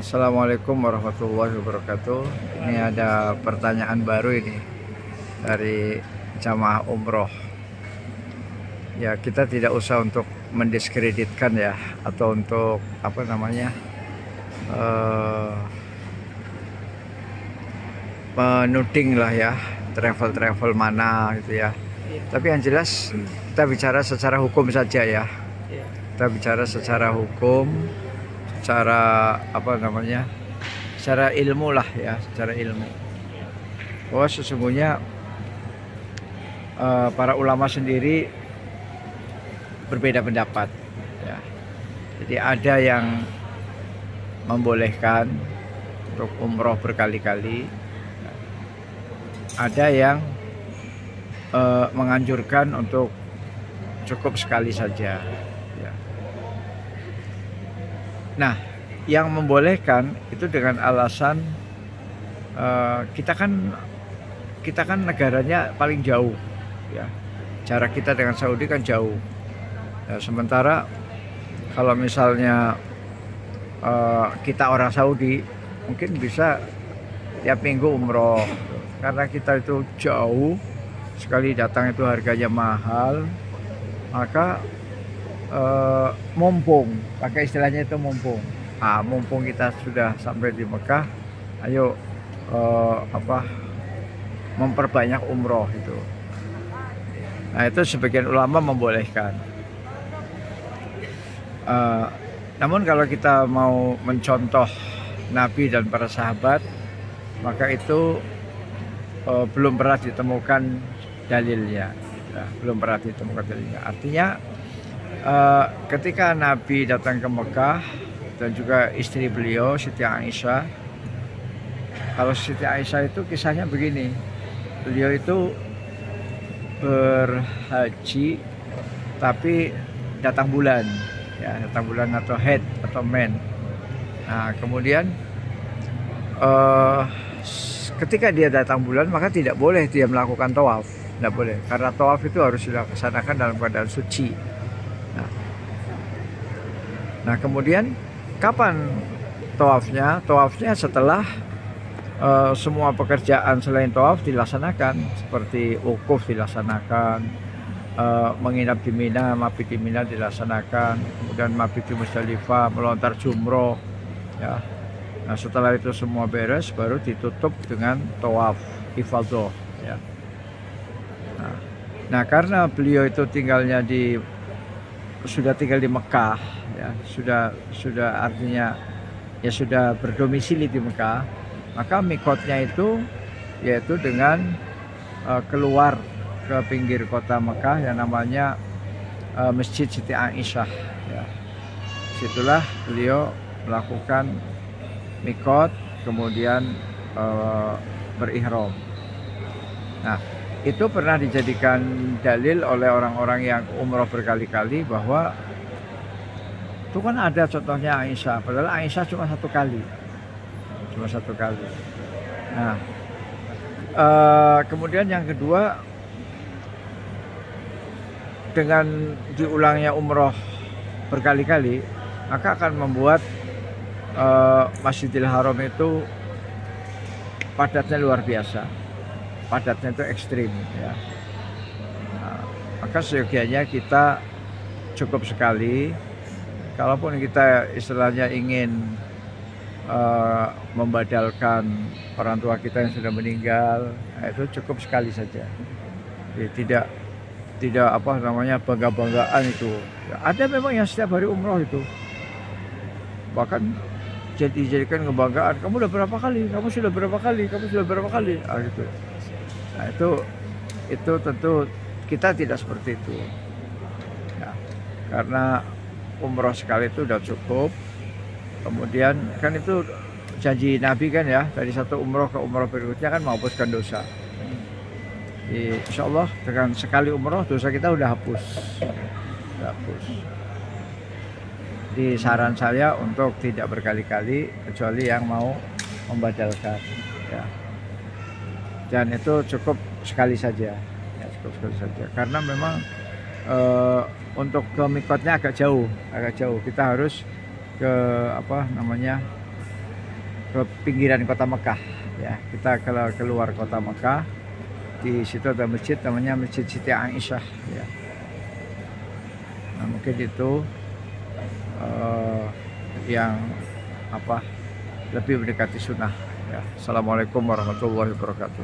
Assalamualaikum warahmatullahi wabarakatuh. Ini ada pertanyaan baru ini dari jamaah umroh. Ya, kita tidak usah untuk mendiskreditkan ya, atau untuk apa namanya menuding lah ya travel mana gitu ya. Tapi yang jelas kita bicara secara hukum saja ya. Kita bicara secara hukum, secara apa namanya, secara ilmu lah ya, secara ilmu, bahwa sesungguhnya para ulama sendiri berbeda pendapat ya. Jadi ada yang membolehkan untuk umroh berkali-kali, ada yang menganjurkan untuk cukup sekali saja ya. Nah, yang membolehkan itu dengan alasan kita kan negaranya paling jauh ya, jarak kita dengan Saudi kan jauh ya, sementara kalau misalnya kita orang Saudi mungkin bisa tiap minggu umroh, karena kita itu jauh sekali, datang itu harganya mahal, maka mumpung, pakai istilahnya itu mumpung. Mumpung kita sudah sampai di Mekah, ayo memperbanyak umroh itu. Nah, itu sebagian ulama membolehkan. Namun kalau kita mau mencontoh Nabi dan para sahabat, maka itu belum pernah ditemukan dalilnya. Ya, belum pernah ditemukan dalilnya. Artinya ketika Nabi datang ke Mekah dan juga istri beliau Siti Aisyah, kalau Siti Aisyah itu kisahnya begini, beliau itu berhaji tapi datang bulan ya, datang bulan atau head atau men. Nah, kemudian ketika dia datang bulan, maka tidak boleh dia melakukan tawaf, tidak boleh, karena tawaf itu harus dilaksanakan dalam keadaan suci. Nah, kemudian kapan tawafnya? Tawafnya setelah semua pekerjaan selain tawaf dilaksanakan, seperti wukuf dilaksanakan, menginap di Mina, mabit di Mina dilaksanakan, kemudian mabit di Musdalifah, melontar jumroh ya. Nah, setelah itu semua beres, baru ditutup dengan tawaf ifadah ya. Nah, karena beliau itu sudah tinggal di Mekah ya, sudah artinya ya sudah berdomisili di Mekah, maka mikotnya itu yaitu dengan keluar ke pinggir kota Mekah yang namanya Masjid Siti Aisyah ya. Situlah beliau melakukan mikot, kemudian berihram. Nah, itu pernah dijadikan dalil oleh orang-orang yang umroh berkali-kali, bahwa itu kan ada contohnya Aisyah, padahal Aisyah cuma satu kali. Nah, kemudian yang kedua, dengan diulangnya umroh berkali-kali, maka akan membuat Masjidil Haram itu padatnya luar biasa, padatnya itu ekstrim ya. Nah, maka seyogianya kita cukup sekali. Kalaupun kita istilahnya ingin membadalkan orang tua kita yang sudah meninggal, nah itu cukup sekali saja. Jadi tidak apa namanya bangga-banggaan itu. Ya, ada memang yang setiap hari umroh itu, bahkan dijadikan kebanggaan. Kamu udah berapa kali? Kamu sudah berapa kali? Kamu sudah berapa kali? Gitu. Nah, itu tentu kita tidak seperti itu. Ya, karena umroh sekali itu udah cukup. Kemudian kan itu janji Nabi kan ya, dari satu umroh ke umroh berikutnya kan menghapuskan dosa. Insya Allah dengan sekali umroh dosa kita udah hapus. Di saran saya untuk tidak berkali-kali, kecuali yang mau membadalkan ya. Dan itu cukup sekali saja ya, karena memang untuk ke mikotnya agak jauh. Kita harus ke ke pinggiran kota Mekah ya. Kita kalau keluar kota Mekah, di situ ada masjid namanya Masjid Siti Aisyah ya. Nah, mungkin itu yang lebih mendekati sunnah ya. Assalamualaikum warahmatullahi wabarakatuh.